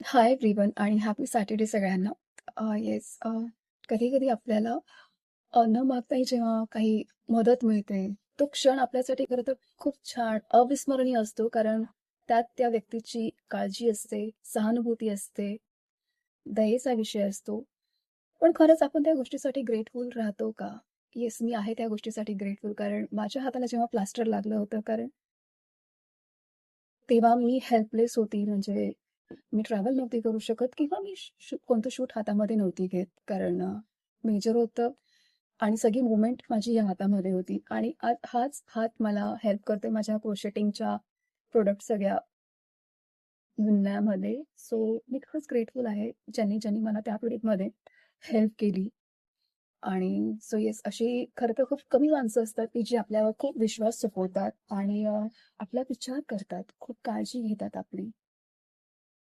Hi everyone आणि happy Saturday सगळ्यांना. Yes, कधी-कधी आपल्याला न मागताही जेव्हा काही मदत मिळते, तो क्षण आपल्यासाठी खरं तर खूप छान, अविस्मरणीय असतो. कारण त्यात त्या व्यक्तीची काळजी असते, सहानुभूती असते, दयेचा विषय असतो. पण खरंच आपण त्या गोष्टीसाठी ग्रेटफुल राहतो का? येस, मी आहे त्या गोष्टीसाठी ग्रेटफुल. कारण माझ्या हाताला जेव्हा प्लास्टर लागलं होतं, कारण तेव्हा मी हेल्पलेस होती. म्हणजे मी ट्रॅव्हल नव्हती करू शकत किंवा मी कोणतं शूट हातामध्ये नव्हती घेत. कारण मेजर होतं आणि सगळी मूव्हमेंट माझी या हातामध्ये होती आणि आज हाच हात मला हेल्प करते माझ्या क्रोशेटिंगच्या प्रोडक्ट सगळ्या विणण्यामध्ये. सो मी खरंच ग्रेटफुल आहे ज्यांनी ज्यांनी मला त्या पिरियडमध्ये हेल्प केली. आणि सो येस, अशी खरं तर खूप कमी माणसं असतात की जी आपल्यावर खूप विश्वास सोपवतात आणि आपला विचार करतात, खूप काळजी घेतात आपली.